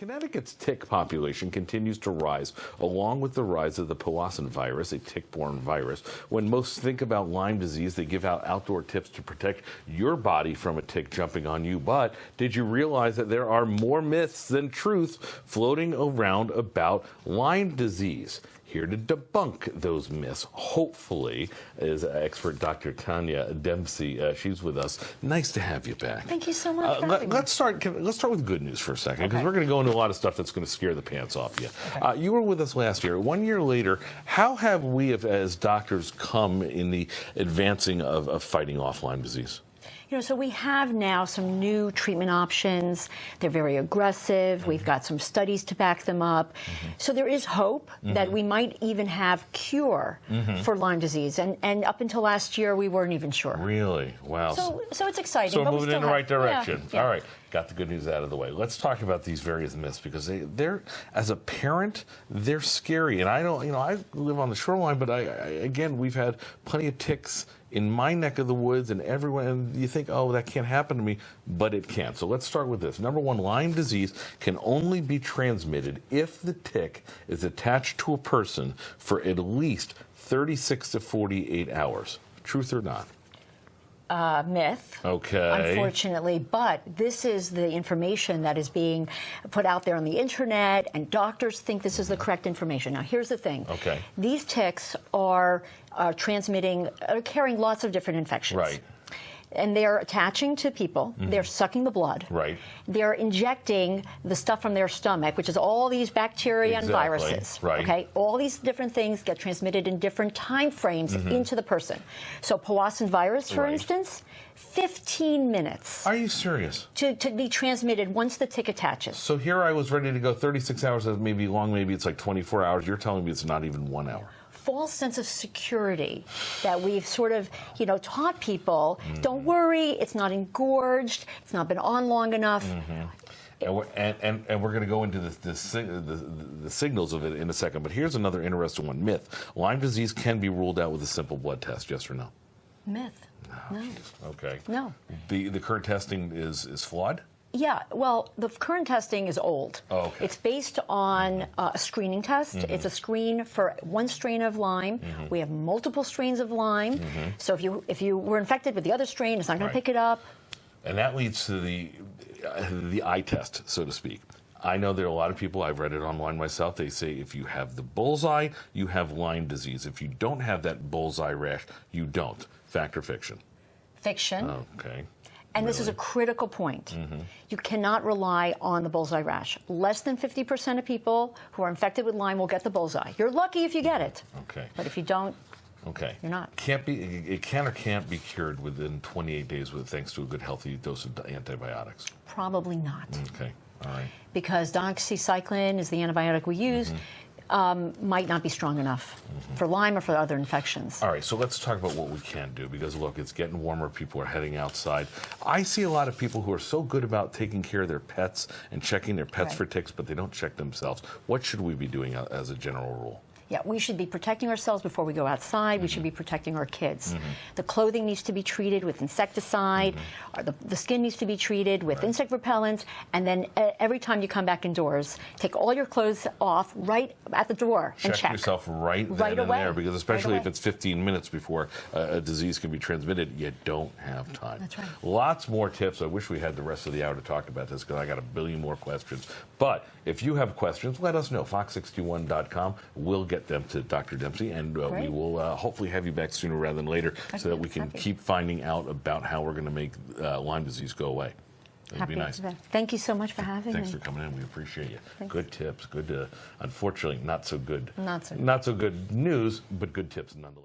Connecticut's tick population continues to rise, along with the rise of the Powassan virus, a tick-borne virus. When most think about Lyme disease, they give out outdoor tips to protect your body from a tick jumping on you. But did you realize that there are more myths than truths floating around about Lyme disease? Here to debunk those myths, hopefully, is expert Dr. Tania Dempsey. She's with us. Nice to have you back. Thank you so much for having me. Let's start with good news for a second, because we're going to go into a lot of stuff that's going to scare the pants off you. Okay. You were with us last year. 1 year later, how have we, as doctors, come in the advancing of fighting off Lyme disease? You know, so we have now some new treatment options. They're very aggressive. We've got some studies to back them up. So there is hope that we might even have cure for Lyme disease. And up until last year, we weren't even sure. Really? Wow. So it's exciting. So but moving in the right direction. Yeah. All right. Got the good news out of the way. Let's talk about these various myths, because they're, as a parent, they're scary. And I don't, I live on the shoreline, but again, we've had plenty of ticks in my neck of the woods and everywhere, and you think, oh, that can't happen to me, but it can. So let's start with this. Number one, Lyme disease can only be transmitted if the tick is attached to a person for at least 36 to 48 hours. Truth or not? Myth, okay, unfortunately, but this is the information that is being put out there on the internet, and doctors think this is the correct information. Now, here's the thing. Okay. These ticks are carrying lots of different infections. Right. And they're attaching to people. They're sucking the blood. Right. They're injecting the stuff from their stomach, which is all these bacteria and viruses. Right. Okay. All these different things get transmitted in different time frames into the person. So Powassan virus, for instance, 15 minutes. Are you serious? To be transmitted once the tick attaches. So here I was ready to go 36 hours, maybe long, maybe it's like 24 hours. You're telling me it's not even 1 hour. False sense of security that we've sort of, taught people, don't worry, it's not engorged, it's not been on long enough. And we're going to go into the signals of it in a second. But here's another interesting one. Myth. Lyme disease can be ruled out with a simple blood test, yes or no? Myth. No. Okay. No. The current testing is flawed? Yeah, well, the current testing is old. Oh, okay. It's based on a screening test. It's a screen for one strain of Lyme. We have multiple strains of Lyme. So if you were infected with the other strain, it's not going to pick it up. And that leads to the eye test, so to speak. I know there are a lot of people, I've read it online myself, they say if you have the bullseye, you have Lyme disease. If you don't have that bullseye rash, you don't. Fact or fiction? Fiction. Okay. And this is a critical point. You cannot rely on the bullseye rash. Less than 50% of people who are infected with Lyme will get the bullseye. You're lucky if you get it. Okay. But if you don't, you're not. It can or can't be cured within 28 days thanks to a good healthy dose of antibiotics? Probably not. Okay. All right. Because doxycycline is the antibiotic we use. Might not be strong enough for Lyme or for other infections. All right, so let's talk about what we can do, because look, it's getting warmer, people are heading outside. I see a lot of people who are so good about taking care of their pets and checking their pets for ticks, but they don't check themselves. What should we be doing as a general rule? Yeah, we should be protecting ourselves before we go outside. We should be protecting our kids. The clothing needs to be treated with insecticide. The skin needs to be treated with insect repellent. And then every time you come back indoors, take all your clothes off right at the door and check. Check yourself right then and there, because especially if it's 15 minutes before a disease can be transmitted, you don't have time. That's right. Lots more tips. I wish we had the rest of the hour to talk about this, because I got a billion more questions. But if you have questions, let us know. Fox61.com. We'll get them to Dr. Dempsey, and we will hopefully have you back sooner rather than later, so that we can keep finding out about how we're going to make Lyme disease go away. It'd be nice. Thank you so much for having me. Thanks for coming in. We appreciate you. Thanks. Good tips. Good. Unfortunately, not so good. Not so good. Not so good news, but good tips nonetheless.